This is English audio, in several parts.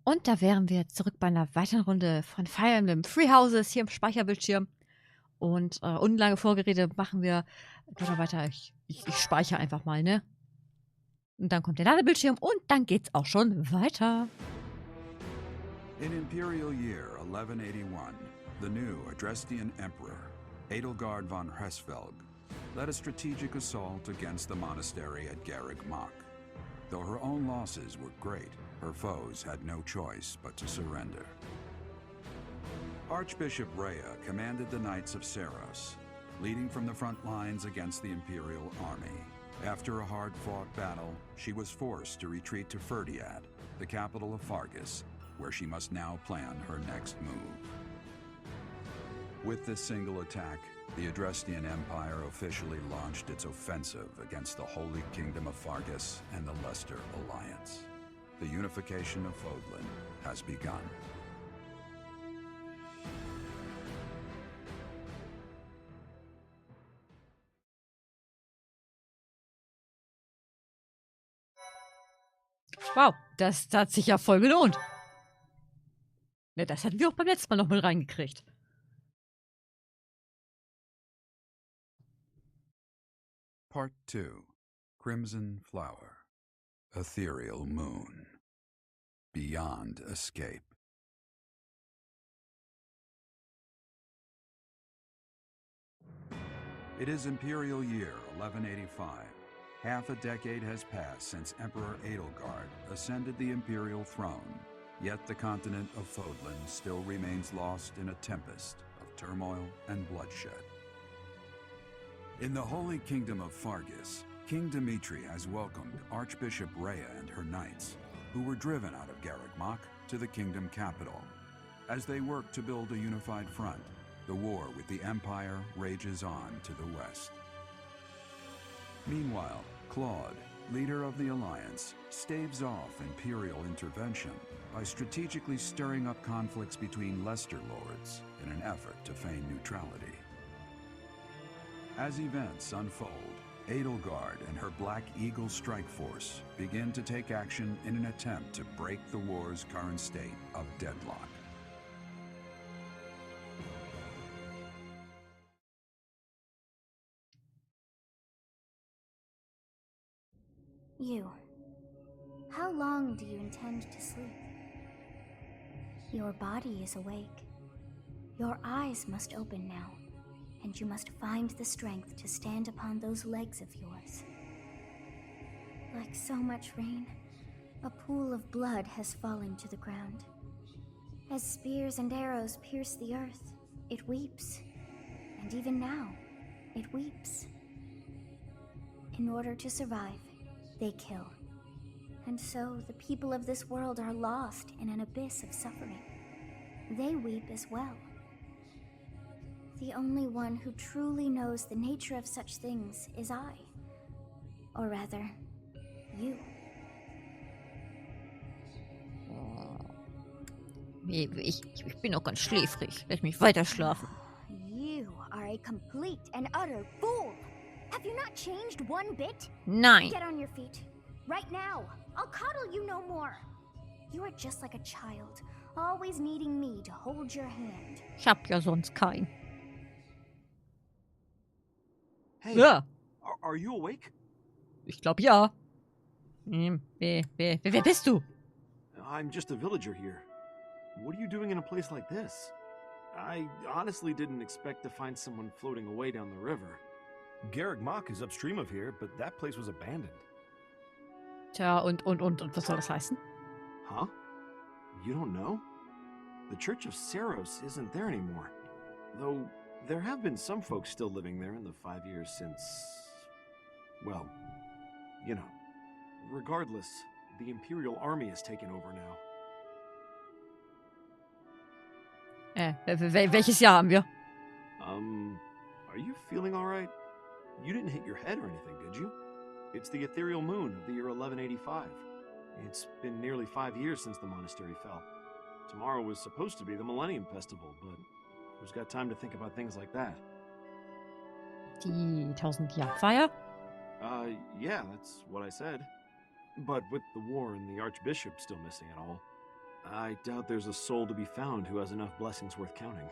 Und da wären wir zurück bei einer weiteren Runde von Fire Emblem Three Houses hier im Speicherbildschirm. Und unlange Vorgerede machen wir gleich weiter. Ich speichere einfach mal, ne? Und dann kommt der Ladebildschirm und dann geht's auch schon weiter. In Imperial Year 1181, the new Adrestian Emperor, Edelgard von Hresvelg, led a strategic assault against the monastery at Garreg Mach. Though her own losses were great, her foes had no choice but to surrender. Archbishop Rhea commanded the Knights of Seros, leading from the front lines against the Imperial army. After a hard-fought battle, she was forced to retreat to Ferdiad, the capital of Fargus, where she must now plan her next move. With this single attack, the Adrestian Empire officially launched its offensive against the Holy Kingdom of Fargus and the Leicester Alliance. The unification of Fodlan has begun. Wow, das hat sich ja voll gelohnt. Ne, das hatten wir auch beim letzten Mal noch mit reingekriegt. Part 2. Crimson Flower. Ethereal Moon. Beyond Escape. It is Imperial Year 1185. Half a decade has passed since Emperor Edelgard ascended the Imperial throne, yet the continent of Fodlan still remains lost in a tempest of turmoil and bloodshed. In the Holy Kingdom of Fargus, King Dimitri has welcomed Archbishop Rhea and her knights, who were driven out of Garreg Mach to the kingdom capital. As they work to build a unified front, the war with the Empire rages on to the west. Meanwhile, Claude, leader of the Alliance, staves off Imperial intervention by strategically stirring up conflicts between Leicester lords in an effort to feign neutrality. As events unfold, Edelgard and her Black Eagle strike force begin to take action in an attempt to break the war's current state of deadlock. You. How long do you intend to sleep? Your body is awake. Your eyes must open now, and you must find the strength to stand upon those legs of yours. Like so much rain, a pool of blood has fallen to the ground. As spears and arrows pierce the earth, it weeps. And even now, it weeps. In order to survive, they kill. And so the people of this world are lost in an abyss of suffering. They weep as well. The only one who truly knows the nature of such things is I. Or rather, you. Ich bin noch ganz schläfrig. Lass mich weiter schlafen. You are a complete and utter fool! Have you not changed one bit? Nein. Get on your feet. Right now. I'll coddle you no more. You are just like a child, always needing me to hold your hand. Ich hab ja sonst keinen. Hey, Ja, are you awake? ich glaube ja. Wer bist du? I'm just a villager here. What are you doing in a place like this? I honestly didn't expect to find someone floating away down the river. Garreg Mach is upstream of here, but that place was abandoned. Tja, und was soll das heißen? Huh? You don't know? The Church of Seros isn't there anymore. Though there have been some folks still living there in the 5 years since... well, you know. Regardless, the Imperial Army has taken over now. Welches Jahr haben wir? Are you feeling alright? You didn't hit your head or anything, did you? It's the ethereal moon of the year 1185. It's been nearly 5 years since the monastery fell. Tomorrow was supposed to be the Millennium Festival, but who's got time to think about things like that? Die 1000-Jahr-Feier? Yeah, that's what I said. But with the war and the Archbishop still missing it all, I doubt there's a soul to be found who has enough blessings worth counting.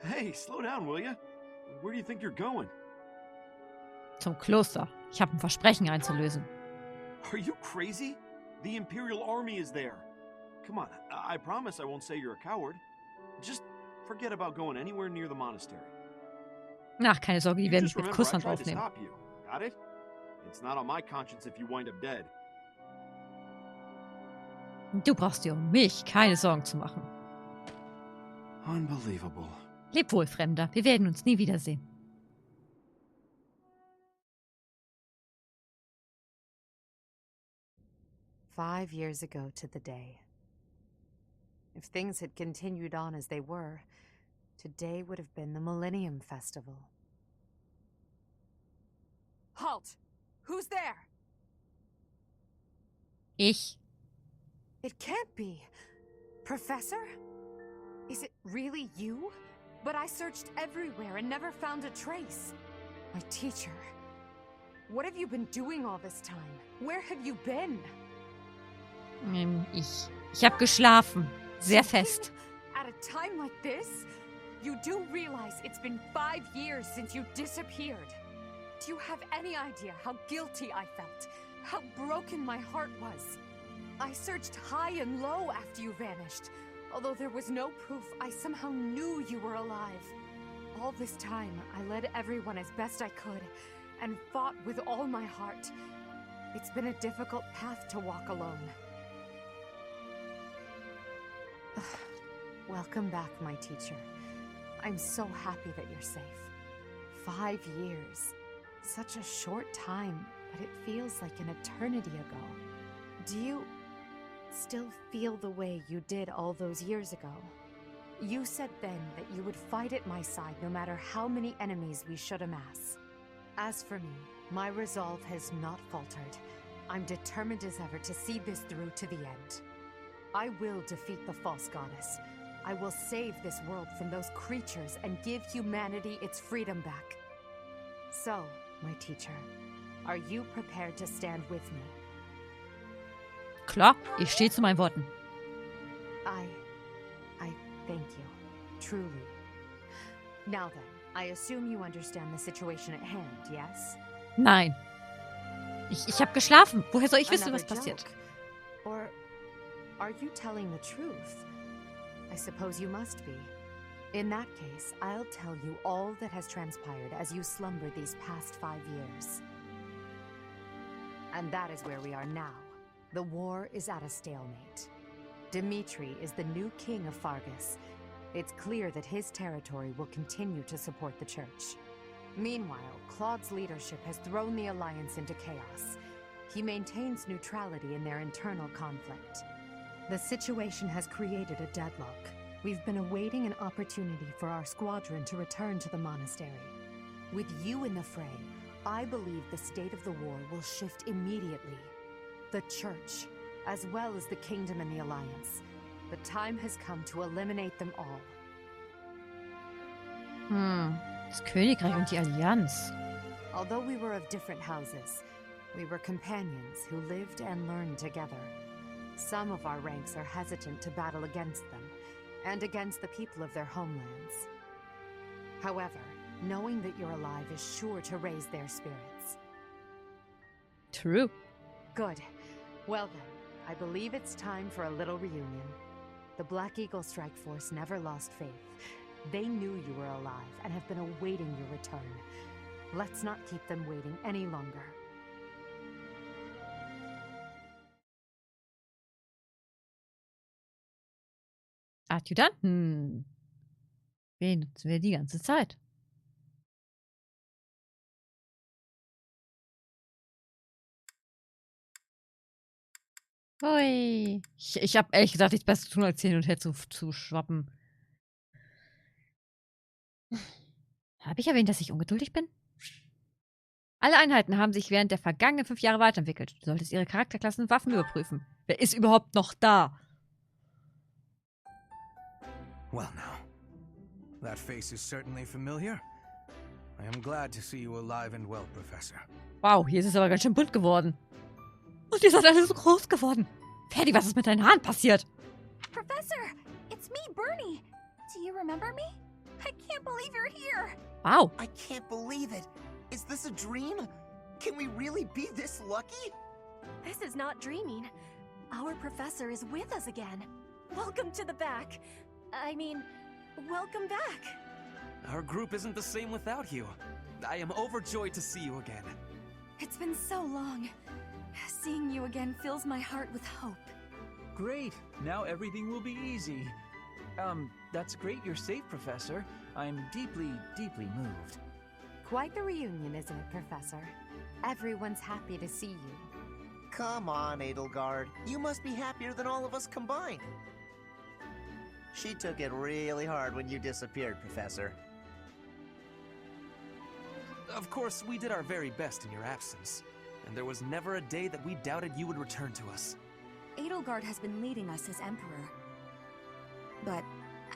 Hey, slow down, will ya? Where do you think you're going? Zum Kloster. Ich habe ein Versprechen einzulösen. Are you crazy? The Imperial Army is there. Come on, I promise I won't say you're a coward. Just forget about going anywhere near the monastery. Ach, keine Sorge, die You werden just mich mit remember I Kusshand tried to aufnehmen. stop you. Got it? It's not on my conscience if you wind up dead. Du brauchst dir um mich keine Sorgen zu machen. Unbelievable. Leb wohl, Fremder. Wir werden uns nie wiedersehen. "5 years ago to the day. If things had continued on as they were, today would have been the Millennium Festival." Halt! Who's there? Ich? It can't be. Professor? Is it really you? But I searched everywhere and never found a trace. My teacher. What have you been doing all this time? Where have you been? Ich habe geschlafen. Sehr fest. At a time like this? You do realize it's been 5 years since you disappeared. Do you have any idea how guilty I felt? How broken my heart was? I searched high and low after you vanished. Although there was no proof, I somehow knew you were alive. All this time, I led everyone as best I could, and fought with all my heart. It's been a difficult path to walk alone. Welcome back, my teacher. I'm so happy that you're safe. 5 years. Such a short time, but it feels like an eternity ago. Do you still feel the way you did all those years ago? You said then that you would fight at my side no matter how many enemies we should amass. As for me, my resolve has not faltered. I'm determined as ever to see this through to the end. I will defeat the false goddess. I will save this world from those creatures and give humanity its freedom back. So, my teacher, are you prepared to stand with me? Klar, ich stehe zu meinen Worten. I thank you. Truly. Now then, I assume you understand the situation at hand, yes? Nein. Ich habe geschlafen. Woher soll ich wissen, was Another passiert? joke? Or are you telling the truth? I suppose you must be. In that case, I'll tell you all that has transpired as you slumbered these past 5 years. And that is where we are now. The war is at a stalemate. Dimitri is the new king of Fargus. It's clear that his territory will continue to support the church. Meanwhile, Claude's leadership has thrown the Alliance into chaos. He maintains neutrality in their internal conflict. The situation has created a deadlock. We've been awaiting an opportunity for our squadron to return to the monastery. With you in the fray, I believe the state of the war will shift immediately. The church, as well as the kingdom and the Alliance. The time has come to eliminate them all. Das Königreich und die Allianz. Although we were of different houses, we were companions who lived and learned together. Some of our ranks are hesitant to battle against them, and against the people of their homelands. However, knowing that you're alive is sure to raise their spirits. True. Good. Well then, I believe it's time for a little reunion. The Black Eagle Strike Force never lost faith. They knew you were alive and have been awaiting your return. Let's not keep them waiting any longer. Adjutanten. Wen nutzen wir die ganze Zeit? Ui. Ich habe ehrlich gesagt nichts Besseres zu tun, als hin und her zu schwappen. Habe ich erwähnt, dass ich ungeduldig bin? Alle Einheiten haben sich während der vergangenen 5 Jahre weiterentwickelt. Du solltest ihre Charakterklassen und Waffen überprüfen. Wer ist überhaupt noch da? Well now, that face is certainly familiar. I am glad to see you alive and well, Professor. Wow, hier ist es aber ganz schön bunt geworden. Und ihr seid alle so groß geworden. Ferdi, was ist mit deinen Haaren passiert? Professor! It's me, Bernie! Do you remember me? I can't believe you're here! Wow. I can't believe it. Is this a dream? Can we really be this lucky? This is not dreaming. Our professor is with us again. Welcome to the back. I mean, welcome back. Our group isn't the same without you. I am overjoyed to see you again. It's been so long. Seeing you again fills my heart with hope. Great. Now everything will be easy. That's great you're safe, Professor. I'm deeply, deeply moved. Quite the reunion, isn't it, Professor? Everyone's happy to see you. Come on, Edelgard. You must be happier than all of us combined. She took it really hard when you disappeared, Professor. Of course, we did our very best in your absence, and there was never a day that we doubted you would return to us. Edelgard has been leading us as Emperor. But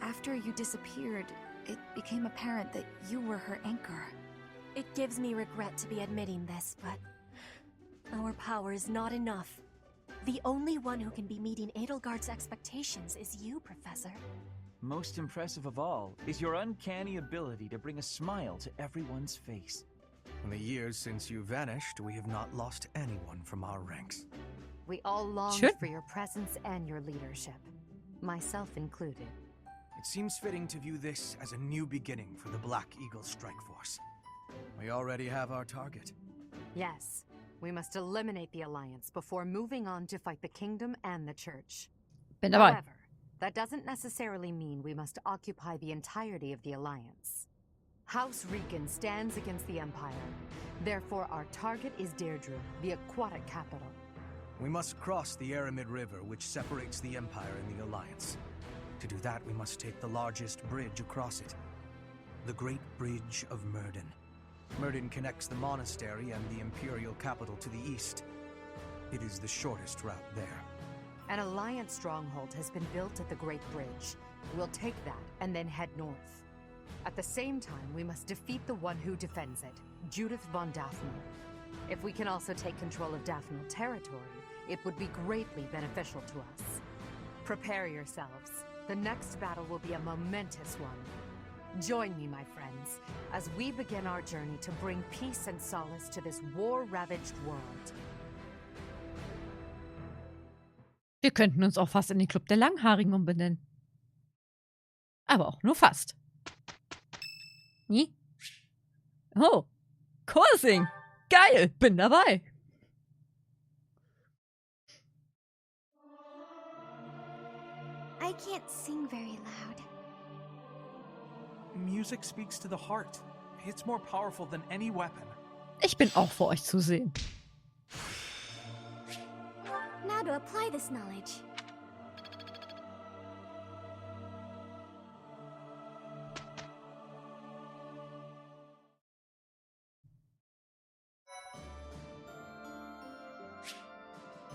after you disappeared, it became apparent that you were her anchor. It gives me regret to be admitting this, but our power is not enough. The only one who can be meeting Edelgard's expectations is you, Professor. Most impressive of all is your uncanny ability to bring a smile to everyone's face. In the years since you vanished, we have not lost anyone from our ranks. We all longed Sure. for your presence and your leadership, myself included. It seems fitting to view this as a new beginning for the Black Eagle Strike Force. We already have our target. Yes, we must eliminate the Alliance before moving on to fight the Kingdom and the Church. Bin dabei. However, that doesn't necessarily mean we must occupy the entirety of the Alliance. House Rican stands against the Empire. Therefore, our target is Deirdre, the aquatic capital. We must cross the Aramid River, which separates the Empire and the Alliance. To do that, we must take the largest bridge across it. The Great Bridge of Myrden. Myrden connects the monastery and the Imperial capital to the east. It is the shortest route there. An Alliance stronghold has been built at the Great Bridge. We'll take that and then head north. At the same time, we must defeat the one who defends it, Judith von Daphne. If we can also take control of Daphnel territory, it would be greatly beneficial to us. Prepare yourselves. The next battle will be a momentous one. Join me, my friends, as we begin our journey to bring peace and solace to this war-ravaged world. Wir könnten uns auch fast in den Club der Langhaarigen umbenennen. Aber auch nur fast. Nie? Oh, Chorsing. Geil, bin dabei. I can't sing very loud. Music speaks to the heart. It's more powerful than any weapon. Ich bin auch für euch zu sehen. Now to apply this knowledge.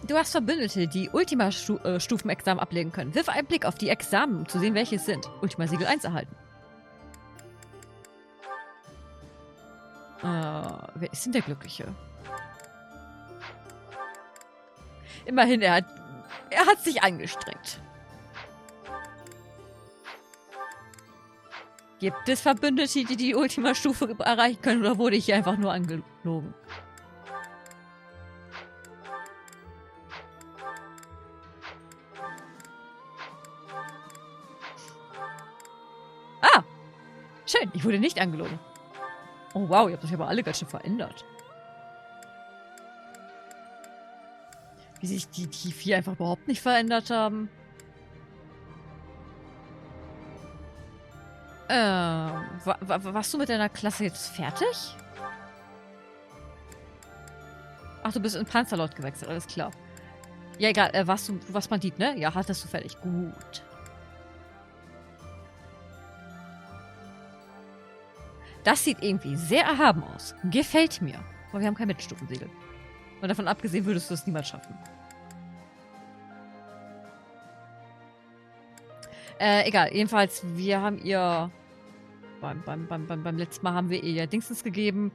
Du hast Verbündete, die Ultima-Stufenexamen ablegen können. Wirf einen Blick auf die Examen, um zu sehen, welche es sind. Ultima-Siegel 1 erhalten. Wer ist denn der Glückliche? Immerhin, er hat sich angestrengt. Gibt es Verbündete, die die Ultima-Stufe erreichen können, oder wurde ich hier einfach nur angelogen? Ah! Schön, ich wurde nicht angelogen. Oh wow, ihr habt euch aber alle ganz schön verändert. Wie sich die vier einfach überhaupt nicht verändert haben. Warst du mit deiner Klasse jetzt fertig? Ach, du bist in Panzerlord gewechselt, alles klar. Ja, egal, du warst Bandit, ne? Ja, hattest du fertig. Gut. Das sieht irgendwie sehr erhaben aus. Gefällt mir. Aber wir haben kein Mittelstufensiegel. Und davon abgesehen würdest du es niemals schaffen. Egal, jedenfalls, wir haben ihr beim letzten Mal haben wir ihr Dingsens gegeben.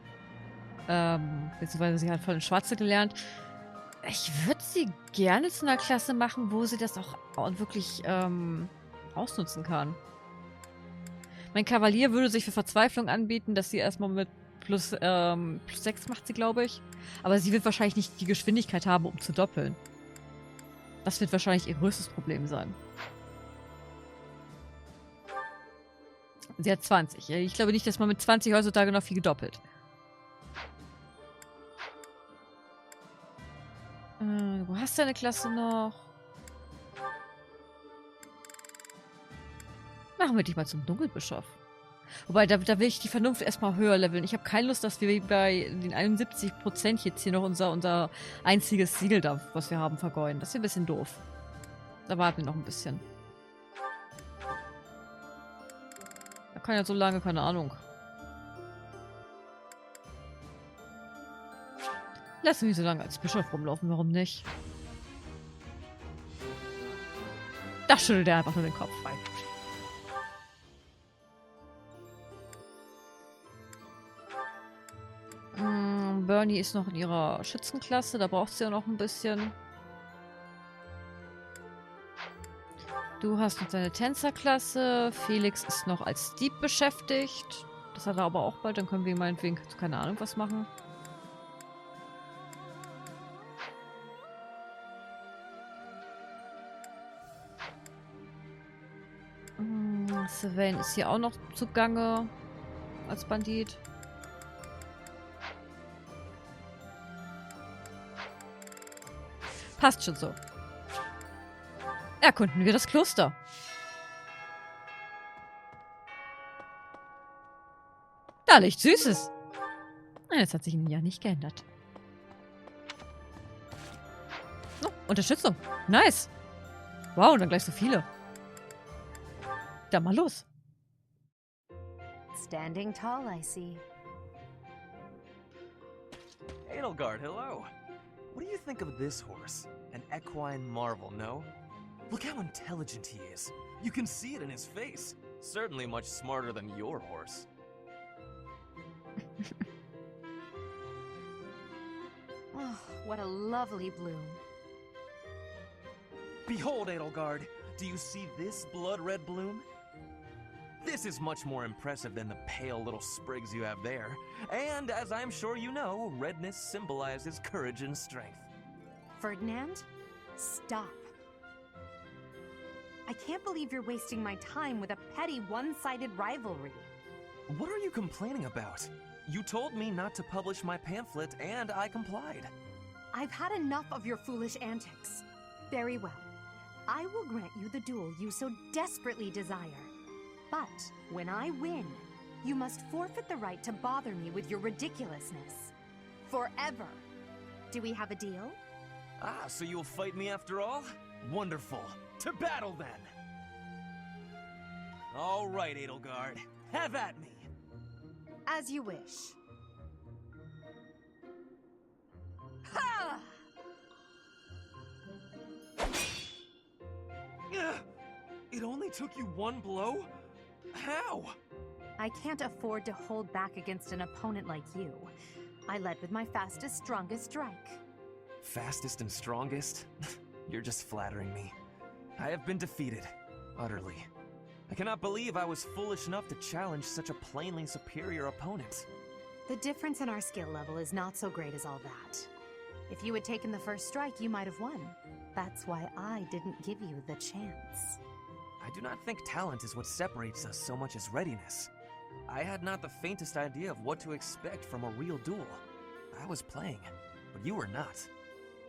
Beziehungsweise sie hat von den Schwarze gelernt. Ich würde sie gerne zu einer Klasse machen, wo sie das auch wirklich ausnutzen kann. Mein Kavalier würde sich für Verzweiflung anbieten, dass sie erstmal mit plus 6 macht sie, glaube ich. Aber sie wird wahrscheinlich nicht die Geschwindigkeit haben, um zu doppeln. Das wird wahrscheinlich ihr größtes Problem sein. Sie hat 20. Ich glaube nicht, dass man mit 20 heutzutage noch viel gedoppelt. Wo hast du deine Klasse noch? Machen wir dich mal zum Dunkelbischof. Wobei, da will ich die Vernunft erstmal höher leveln. Ich habe keine Lust, dass wir bei den 71% jetzt hier noch unser einziges Siegel da, was wir haben, vergeuden. Das ist ein bisschen doof. Da warten wir noch ein bisschen. Da kann ja so lange, keine Ahnung. Lassen wir so lange als Bischof rumlaufen, warum nicht? Da schüttelt er einfach nur den Kopf rein. Bernie ist noch in ihrer Schützenklasse, da braucht sie ja noch ein bisschen. Du hast noch deine Tänzerklasse. Felix ist noch als Dieb beschäftigt. Das hat er aber auch bald, dann können wir meinetwegen, keine Ahnung, was machen. Sylvain ist hier auch noch zugange als Bandit. Passt schon so. Erkunden wir das Kloster. Da liegt Süßes. Das hat sich in ja nicht geändert. Oh, Unterstützung. Nice. Wow, und dann gleich so viele. Dann mal los. Standing tall, I see. Edelgard, hello. What do you think of this horse? An equine marvel, no? Look how intelligent he is. You can see it in his face. Certainly much smarter than your horse. Oh, what a lovely bloom. Behold, Edelgard. Do you see this blood-red bloom? This is much more impressive than the pale little sprigs you have there. And, as I'm sure you know, redness symbolizes courage and strength. Ferdinand, stop. I can't believe you're wasting my time with a petty, one-sided rivalry. What are you complaining about? You told me not to publish my pamphlet, and I complied. I've had enough of your foolish antics. Very well. I will grant you the duel you so desperately desire. But when I win, you must forfeit the right to bother me with your ridiculousness. Forever. Do we have a deal? Ah, so you'll fight me after all? Wonderful. To battle, then! All right, Edelgard. Have at me! As you wish. Ha! It only took you one blow? How? I can't afford to hold back against an opponent like you. I led with my fastest, strongest strike. Fastest and strongest? You're just flattering me. I have been defeated. Utterly. I cannot believe I was foolish enough to challenge such a plainly superior opponent. The difference in our skill level is not so great as all that. If you had taken the first strike, you might have won. That's why I didn't give you the chance. I do not think talent is what separates us so much as readiness. I had not the faintest idea of what to expect from a real duel. I was playing, but you were not.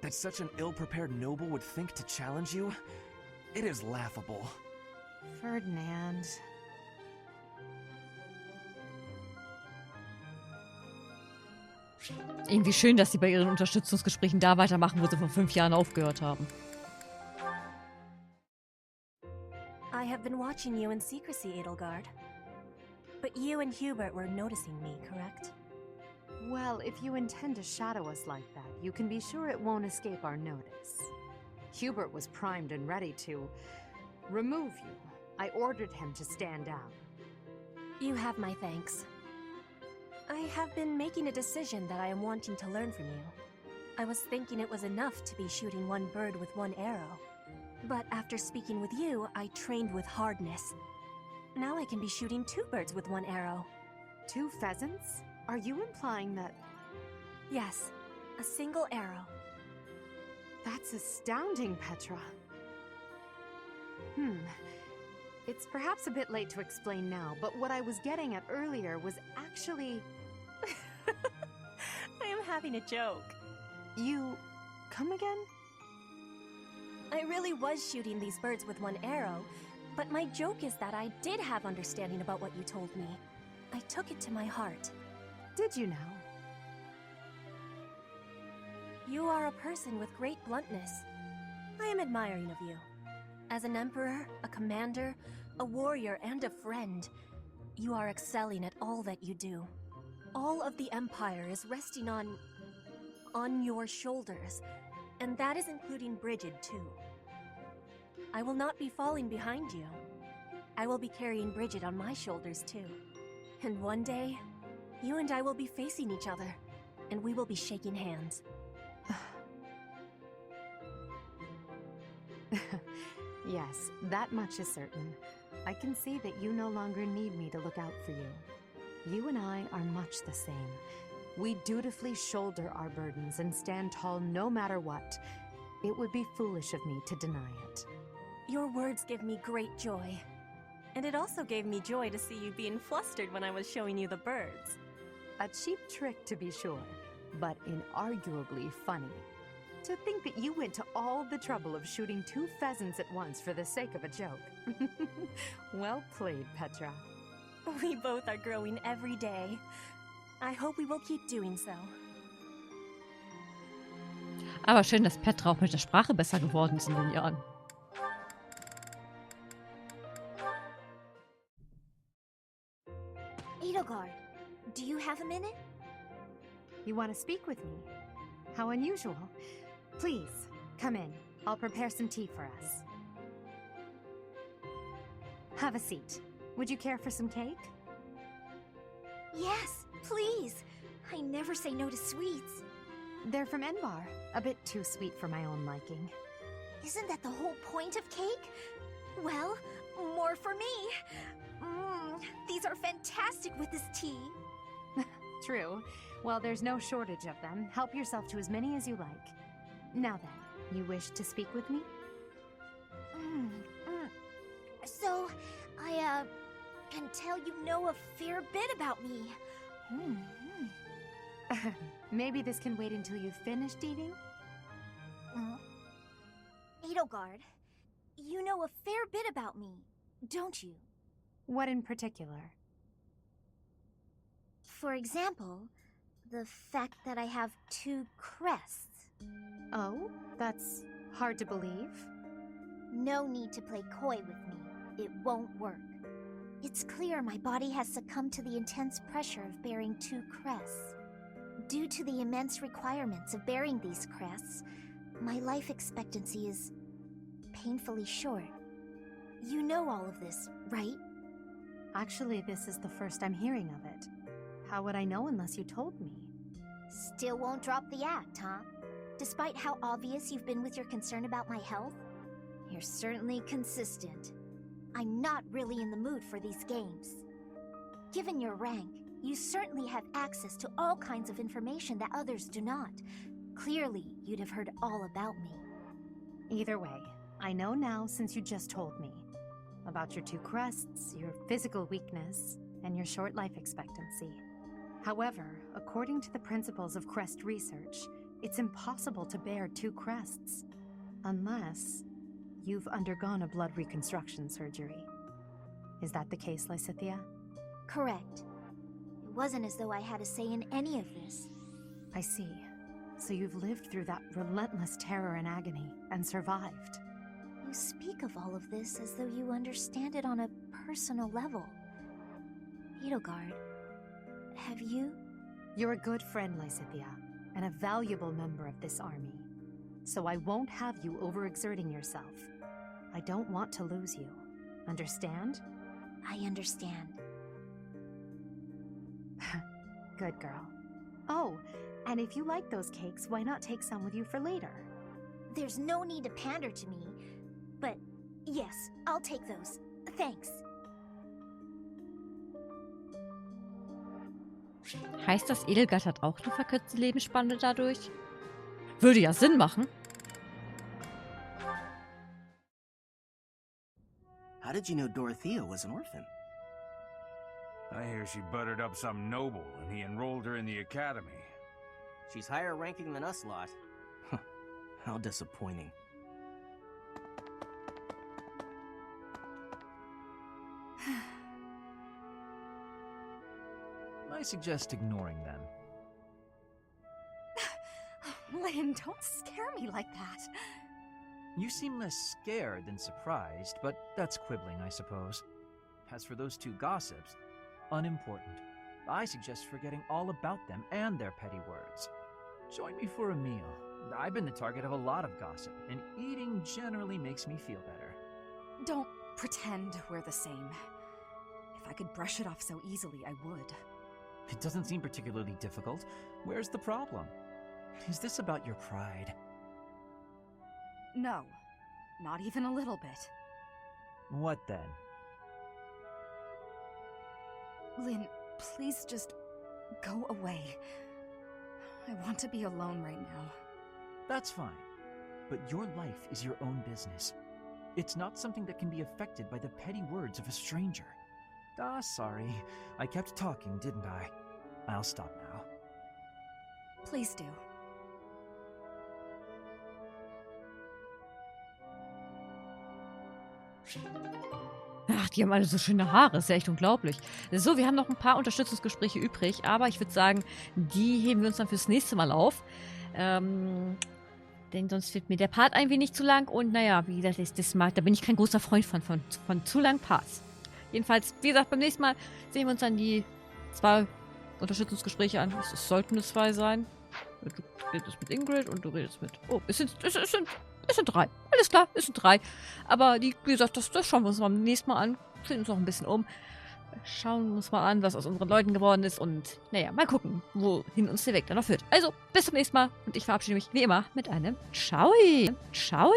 That such an ill-prepared noble would think to challenge you? It is laughable. Ferdinand. Irgendwie schön, dass sie bei ihren Unterstützungsgesprächen da weitermachen, wo sie vor 5 Jahren aufgehört haben. I have been watching you in secrecy, Edelgard. But you and Hubert were noticing me, correct? Well, if you intend to shadow us like that, you can be sure it won't escape our notice. Hubert was primed and ready to remove you. I ordered him to stand down. You have my thanks. I have been making a decision that I am wanting to learn from you. I was thinking it was enough to be shooting one bird with one arrow. But after speaking with you, I trained with hardness. Now I can be shooting 2 birds with 1 arrow. 2 pheasants? Are you implying that... Yes, a single arrow. That's astounding, Petra. It's perhaps a bit late to explain now, but what I was getting at earlier was actually... I am having a joke. You... come again? I really was shooting these birds with 1 arrow, but my joke is that I did have understanding about what you told me. I took it to my heart. Did you now? You are a person with great bluntness. I am admiring of you. As an emperor, a commander, a warrior, and a friend, you are excelling at all that you do. All of the Empire is resting on your shoulders, and that is including Brigid, too. I will not be falling behind you. I will be carrying Brigid on my shoulders, too. And one day, you and I will be facing each other, and we will be shaking hands. Yes, that much is certain. I can see that you no longer need me to look out for you. You and I are much the same. We dutifully shoulder our burdens and stand tall no matter what. It would be foolish of me to deny it. Your words give me great joy. And it also gave me joy to see you being flustered when I was showing you the birds. A cheap trick, to be sure, but inarguably funny. To think that you went to all the trouble of shooting 2 pheasants at once for the sake of a joke. Well played, Petra. We both are growing every day. I hope we will keep doing so. Aber schön, dass Petra auch mit der Sprache besser geworden ist in den Jahren. Edelgard, do you have a minute? You want to speak with me? How unusual. Please, come in. I'll prepare some tea for us. Have a seat. Would you care for some cake? Yes, please. I never say no to sweets. They're from Enbar. A bit too sweet for my own liking. Isn't that the whole point of cake? Well, more for me. These are fantastic with this tea. True. Well, there's no shortage of them. Help yourself to as many as you like. Now then, you wish to speak with me? So, I can tell you know a fair bit about me. Maybe this can wait until you've finished eating? Edelgard, you know a fair bit about me, don't you? What in particular? For example, the fact that I have 2 crests. Oh, that's hard to believe. No need to play coy with me. It won't work. It's clear my body has succumbed to the intense pressure of bearing 2 crests. Due to the immense requirements of bearing these crests, my life expectancy is painfully short. You know all of this, right? Actually, this is the first I'm hearing of it. How would I know unless you told me? Still won't drop the act, huh? Despite how obvious you've been with your concern about my health, you're certainly consistent. I'm not really in the mood for these games. Given your rank, you certainly have access to all kinds of information that others do not. Clearly, you'd have heard all about me. Either way, I know now since you just told me. About your 2 crests, your physical weakness, and your short life expectancy. However, according to the principles of crest research, it's impossible to bear 2 crests. Unless you've undergone a blood reconstruction surgery. Is that the case, Lysithea? Correct. It wasn't as though I had a say in any of this. I see. So you've lived through that relentless terror and agony, and survived. You speak of all of this as though you understand it on a personal level. Edelgard, have you? You're a good friend, Lysithea, and a valuable member of this army. So I won't have you overexerting yourself. I don't want to lose you. Understand? I understand. Good girl. Oh, And if you like those cakes, why not take some with you for later? There's no need to pander to me, but yes, I'll take those. Thanks. Heißt das, Edelgard hat auch eine verkürzte Lebensspanne dadurch? Würde ja Sinn machen. How did you know Dorothea was an orphan? I hear she buttered up some noble and he enrolled her in the academy. She's higher ranking than us lot. How disappointing. I suggest ignoring them. Lynn, don't scare me like that. You seem less scared than surprised, but that's quibbling, I suppose. As for those two gossips, unimportant. I suggest forgetting all about them and their petty words. Join me for a meal. I've been the target of a lot of gossip, and eating generally makes me feel better. Don't pretend we're the same. If I could brush it off so easily, I would. It doesn't seem particularly difficult. Where's the problem? Is this about your pride? No, not even a little bit. What then? Lynn, please just go away. I want to be alone right now. That's fine. But your life is your own business. It's not something that can be affected by the petty words of a stranger. Sorry. I kept talking, didn't I? I'll stop now. Please do. Ach, die haben alle so schöne Haare. Ist ja echt unglaublich. So, wir haben noch ein paar Unterstützungsgespräche übrig, aber ich würde sagen, die heben wir uns dann fürs nächste Mal auf. Denn sonst wird mir der Part ein wenig zu lang. Und naja, wie gesagt, da bin ich kein großer Freund von zu langen Parts. Jedenfalls, wie gesagt, beim nächsten Mal sehen wir uns dann die 2 Unterstützungsgespräche an. Es sollten nur 2 sein. Du redest mit Ingrid und du redest mit... Oh, es sind 3. Alles klar, es sind 3. Aber die, wie gesagt, das schauen wir uns beim nächsten Mal an. Sehen uns noch ein bisschen um. Schauen uns mal an, was aus unseren Leuten geworden ist. Und naja, mal gucken, wohin uns der Weg dann noch führt. Also, bis zum nächsten Mal. Und ich verabschiede mich wie immer mit einem Ciao. Ciao.